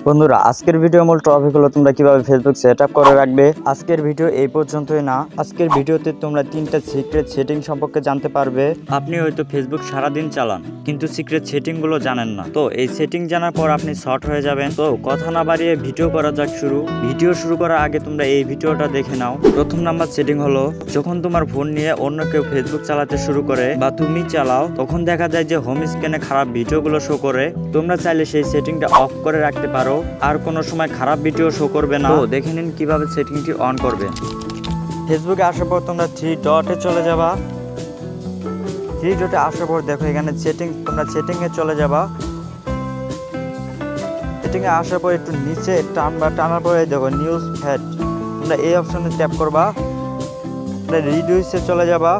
বন্ধুরা আজকের ভিডিও মূল টপিক হলো তোমরা কিভাবে ফেসবুক সেটআপ করে রাখবে। আজকের ভিডিও এই পর্যন্তই না, আজকের ভিডিওতে তোমরা 3টা সিক্রেট সেটিং সম্পর্কে জানতে পারবে। আপনি হয়তো ফেসবুক সারাদিন চালান কিন্তু সিক্রেট সেটিং গুলো জানেন না, তো এই সেটিং জানার পর আপনি শর্ট হয়ে যাবেন। তো কথা না বাড়িয়ে ভিডিও করা যাক শুরু। ভিডিও শুরু করার আগে তোমরা এই ভিডিওটা দেখে নাও। প্রথম নাম্বার সেটিং হলো, যখন তোমার ফোন নিয়ে অন্য কেউ ফেসবুক চালাতে শুরু করে বা তুমি চালাও, তখন দেখা যায় যে হোম স্ক্রিনে খারাপ ভিডিওগুলো শো করে। তোমরা চাইলে সেই সেটিংটা অফ করে রাখতে পারো, আর কোনো সময় খারাপ ভিডিও শো করবে না। তো দেখে নিন কিভাবে সেটিংটি অন করবেন। ফেসবুকে আসার পর তোমরা 3 ডটে চলে যাবা। 3 ডটে আসার পর দেখো এখানে সেটিং, তোমরা সেটিংয়ে চলে যাবা। সেটিংয়ে আসার পর একটু নিচে টানার পরে দেখো নিউজ ফিড, তোমরা এই অপশনে ট্যাপ করবা। তোমরা রিডিউসে চলে যাবা।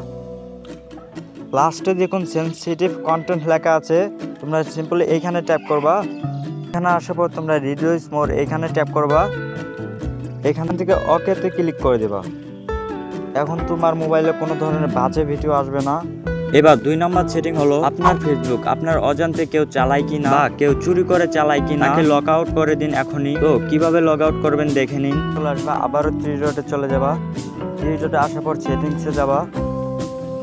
লাস্টে দেখুন সেনসিটিভ কন্টেন্ট লেখা আছে, তোমরা সিম্পলি এইখানে ট্যাপ করবা। এখানে আসার পর তোমরা রিডিউস মোর এখানে ট্যাপ করবা। এখান থেকে ওকেতে ক্লিক করে দেবা। এখন তোমার মোবাইলে কোনো ধরনের বাজে ভিডিও আসবে না। এবার 2 নম্বর সেটিং হলো, আপনার ফেসবুক আপনার অজান্তে কেউ চালায় কিনা বা কেউ চুরি করে চালায় কিনা, তাকে লগ আউট করে দিন এখনই। তো কিভাবে লগ আউট করবেন দেখে নিন। চলে আসবা, আবারও 3 ডটে চলে যাবা। 3 ডটে আসার পর সেটিংসে যাবা।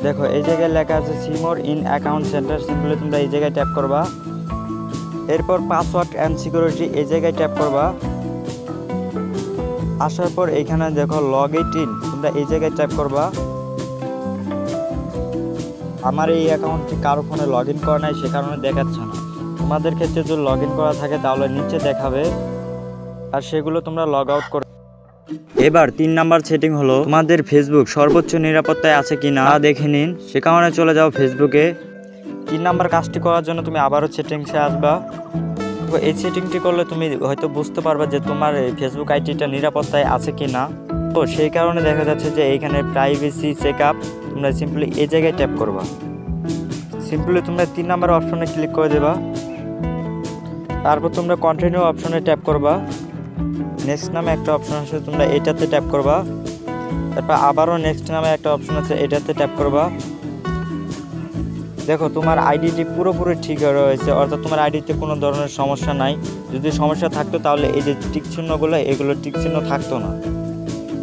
দেখো এই জায়গায় লেখা আছে see more in account centre, simply তোমরা এই জায়গায় ট্যাপ করবা। এরপর পাসওয়ার্ড অ্যান্ড সিকিউরিটি এই জায়গায় ট্যাপ করবা। আসার পর এখানে দেখো লগ ইন, তোমরা এই জায়গায় ট্যাপ করবা। আমার এই অ্যাকাউন্টটি কারো ফোনে লগ ইন করা নাই, সে কারণে দেখাচ্ছে না। তোমাদের ক্ষেত্রে যদি লগ ইন করা থাকে তাহলে নিচে দেখাবে, আর সেগুলো তোমরা লগ আউট করে। এবার 3 নাম্বার সেটিং হলো, তোমাদের ফেসবুক সর্বোচ্চ নিরাপত্তায় আছে কিনা তা দেখে নিন। সে কারণে চলে যাও ফেসবুকে। 3 নাম্বার কাজটি করার জন্য তুমি আবারও সেটিংসে আসবা। তো এই সেটিংটি করলে তুমি হয়তো বুঝতে পারবে যে তোমার এই ফেসবুক আইডিটা নিরাপত্তায় আছে কি না। তো সেই কারণে দেখা যাচ্ছে যে এইখানে প্রাইভেসি চেকআপ, তোমরা সিম্পলি এই জায়গায় ট্যাপ করবা। সিম্পলি তোমরা 3 নাম্বার অপশনে ক্লিক করে দেবা। তারপর তোমরা কন্টিনিউ অপশনে ট্যাপ করবা। নেক্সট নামে একটা অপশন আছে, তোমরা এটাতে ট্যাপ করবা। তারপর আবারও নেক্সট নামে একটা অপশন আছে, এটাতে ট্যাপ করবা। দেখো তোমার আইডিটি পুরোপুরি ঠিক রয়েছে, অর্থাৎ তোমার আইডিতে কোনো ধরনের সমস্যা নাই। যদি সমস্যা থাকতো তাহলে এই যে টিক চিহ্নগুলো, এগুলো টিক চিহ্ন থাকতো না।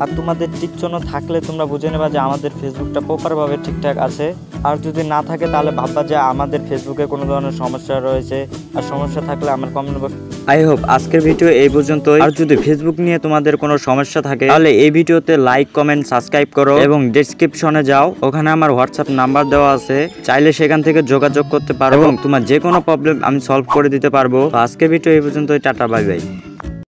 আর তোমাদের টিক চিহ্ন থাকলে তোমরা বুঝে নেবা যে আমাদের ফেসবুকটা প্রপারভাবে ঠিকঠাক আছে। আর যদি না থাকে তাহলে ভাববা যে আমাদের ফেসবুকে কোনো ধরনের সমস্যা রয়েছে। আর সমস্যা থাকলে আমার কমেন্ট বক্স। আই হোপ আজকের ভিডিও এই পর্যন্তই। আর যদি ফেসবুক নিয়ে তোমাদের কোনো সমস্যা থাকে তাহলে এই ভিডিওতে লাইক, কমেন্ট, সাবস্ক্রাইব করো এবং ডেসক্রিপশনে যাও, ওখানে আমার হোয়াটসঅ্যাপ নাম্বার দেওয়া আছে, চাইলে সেখান থেকে যোগাযোগ করতে পারো এবং তোমার যে কোনো প্রবলেম আমি সলভ করে দিতে পারবো। তো আজকের ভিডিও এই পর্যন্তই, টাটা, বাই বাই।